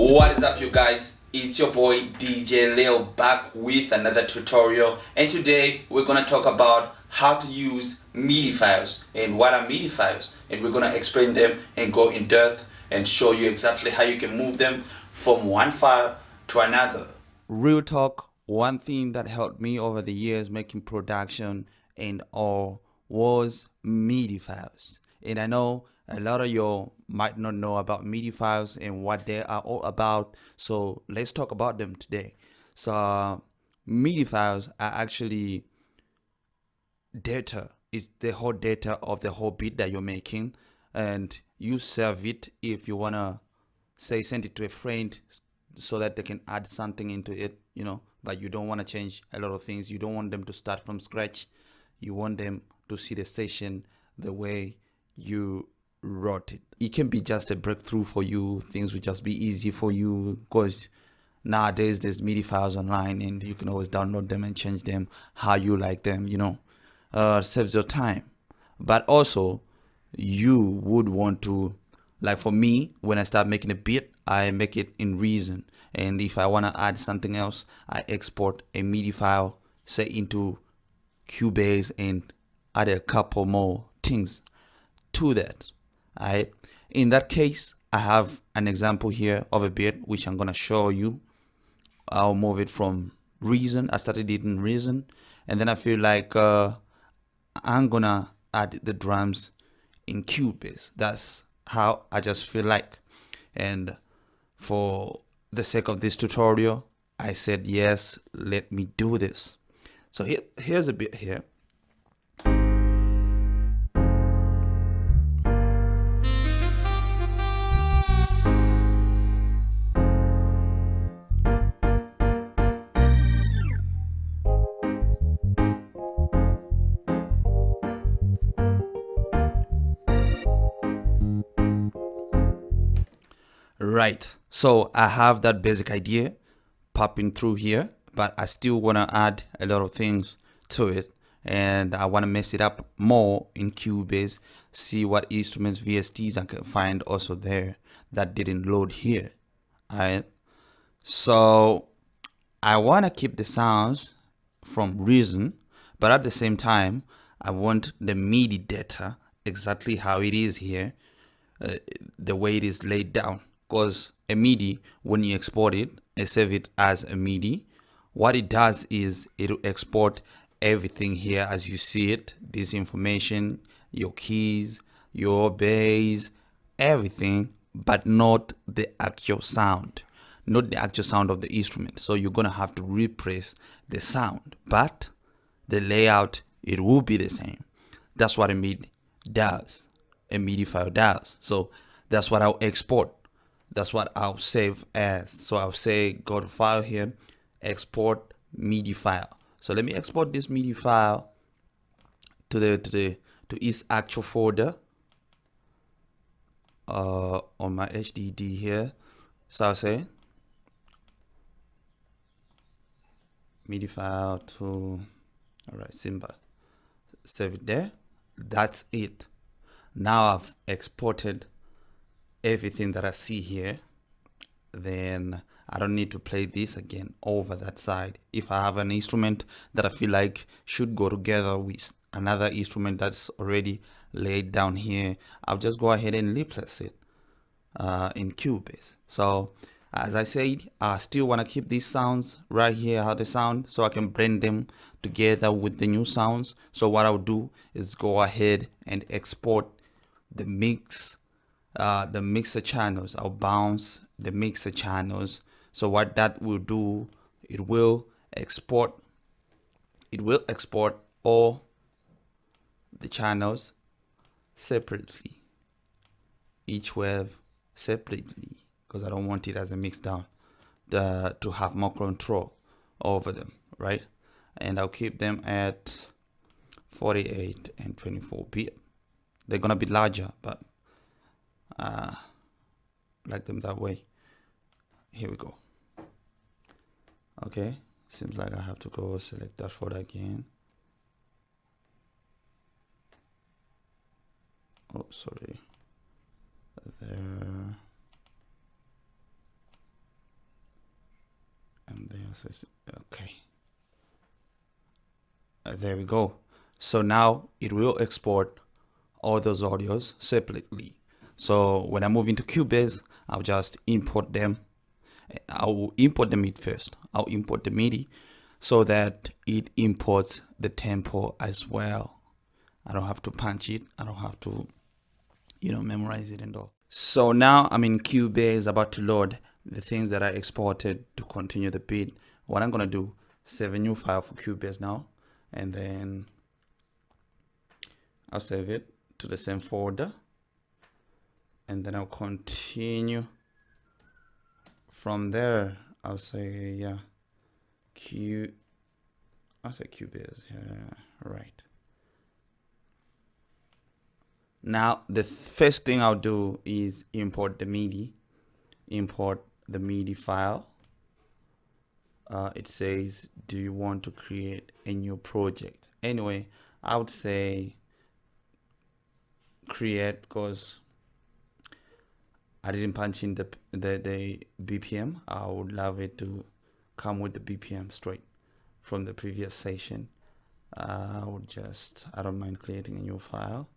What is up, you guys? It's your boy DJ Lil back with another tutorial, and today we're gonna talk about how to use MIDI files and what are MIDI files, and we're gonna explain them and go in depth and show you exactly how you can move them from one file to another. Real talk, one thing that helped me over the years making production and all was MIDI files. And I know a lot of you might not know about MIDI files and what they are all about. So let's talk about them today. So MIDI files are actually data. It's the whole data of the whole beat that you're making, and you save it if you wanna say send it to a friend so that they can add something into it, but you don't want to change a lot of things. You don't want them to start from scratch. You want them to see the session the way you wrote it. It can be just a breakthrough for you. Things will just be easy for you because nowadays there's MIDI files online and you can always download them and change them how you like them. Saves your time. But also you would want to, like for me, when I start making a beat, I make it in Reason, and if I want to add something else, I export a MIDI file, say into Cubase, and add a couple more things to that. Alright, in that case, I have an example here of a beat which I'm gonna show you. I'll move it from Reason. I started it in Reason, and then I feel like I'm gonna add the drums in Cubase. That's how I just feel like. And for the sake of this tutorial, I said yes, let me do this. So here's a bit here. Right, so I have that basic idea popping through here, but I still want to add a lot of things to it, and I want to mess it up more in Cubase, see what instruments VSTs I can find also there that didn't load here. Alright, so I want to keep the sounds from Reason, but at the same time I want the MIDI data exactly how it is here, the way it is laid down. Because a MIDI, when you export it and save it as a MIDI, what it does is it will export everything here as you see it, this information, your keys, your bass, everything, but not the actual sound, not the actual sound of the instrument. So you're gonna have to replace the sound, but the layout, it will be the same. That's what a MIDI does, a MIDI file does. So that's what I'll export. That's what I'll save as. So I'll say go to file here, export MIDI file. So let me export this MIDI file to its actual folder on my HDD here. So I'll say MIDI file to, all right, Simba, save it there. That's it. Now I've exported everything that I see here. Then I don't need to play this again over that side. If I have an instrument that I feel like should go together with another instrument that's already laid down here, I'll just go ahead and replace it in Cubase. So as I said, I still want to keep these sounds right here, how they sound, so I can blend them together with the new sounds. So what I'll do is go ahead and export the mixer channels. I'll bounce the mixer channels. So what that will do, it will export all the channels separately, each wave separately, because I don't want it as a mix down, to have more control over them, right? And I'll keep them at 48 and 24 bit. They're gonna be larger, but like them that way. Here we go. Okay, seems like I have to go select that folder again. Oh, sorry. There. Okay. There we go. So now it will export all those audios separately. So when I move into Cubase, I'll just import them. I'll import the MIDI first. I'll import the MIDI so that it imports the tempo as well. I don't have to punch it. I don't have to, memorize it and all. So now I'm in Cubase, about to load the things that I exported to continue the beat. What I'm gonna do, save a new file for Cubase now, and then I'll save it to the same folder, and then I'll continue from there. I'll say I'll say Cubase, right. Now the first thing I'll do is import the MIDI file. It says, do you want to create a new project? Anyway, I would say create, because I didn't punch in the BPM. I would love it to come with the BPM straight from the previous session. I don't mind creating a new file.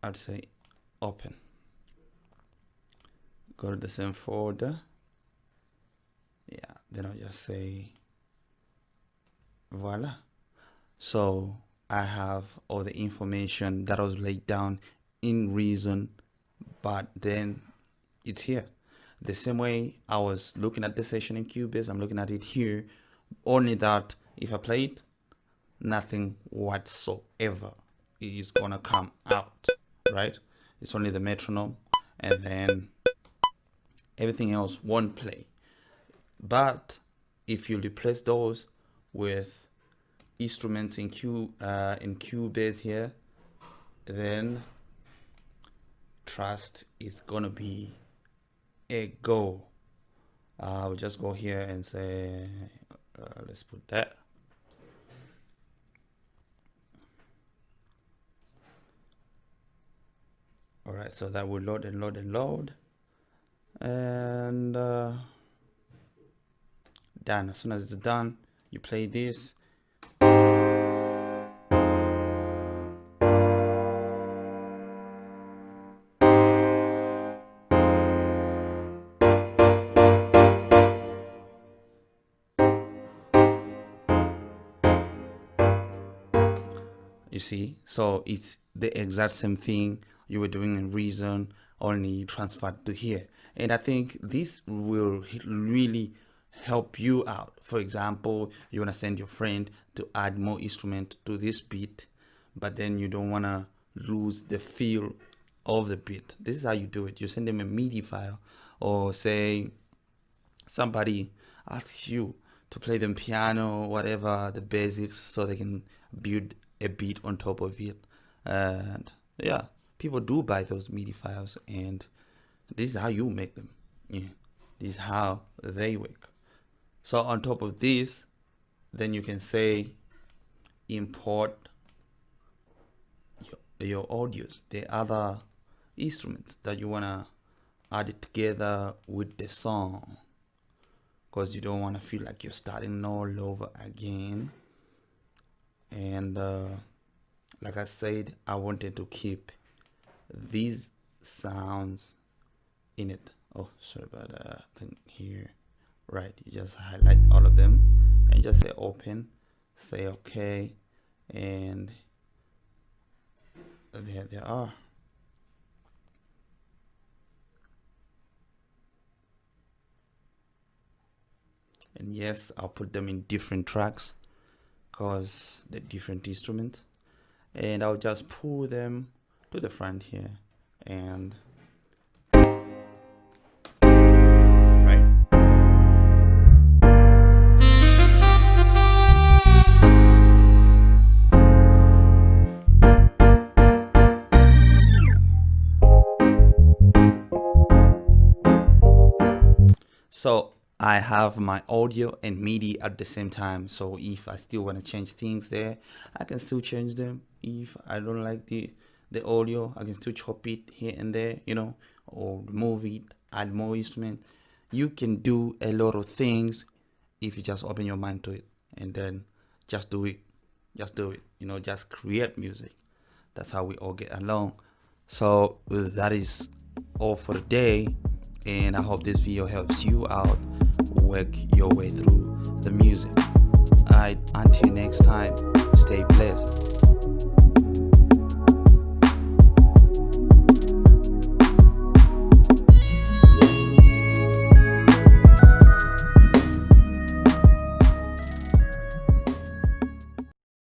I'd say open. Go to the same folder. Yeah, then I'll just say voila. So I have all the information that was laid down in Reason, but then it's here. The same way I was looking at the session in Cubase, I'm looking at it here, only that if I play it, nothing whatsoever is gonna come out, right? It's only the metronome, and then everything else won't play. But if you replace those with instruments in Cubase here, then trust is gonna be a go. I'll just go here and say, let's put that. All right, so that will load and load and load, and done. As soon as it's done, you play this. You see, so it's the exact same thing you were doing in Reason, only transferred to here. And I think this will really help you out. For example, you want to send your friend to add more instrument to this beat, but then you don't want to lose the feel of the beat. This is how you do it. You send them a MIDI file, or say somebody asks you to play them piano, whatever, the basics, so they can build a beat on top of it. And yeah, people do buy those MIDI files, and this is how you make them. Yeah, this is how they work. So on top of this, then you can say import your audios, the other instruments that you wanna add it together with the song, because you don't want to feel like you're starting all over again. And like I said, I wanted to keep these sounds in it. Oh, sorry about that thing here. Right, you just highlight all of them and just say open, say okay, and there they are. And yes, I'll put them in different tracks because they're different instruments, and I'll just pull them to the front here, and right. So I have my audio and MIDI at the same time. So if I still want to change things there, I can still change them. If I don't like the audio, I can still chop it here and there, or remove it, add more instrument. You can do a lot of things if you just open your mind to it, and then just do it. Just do it. Just create music. That's how we all get along. So that is all for today, and I hope this video helps you out work your way through the music. Alright, until next time, stay blessed.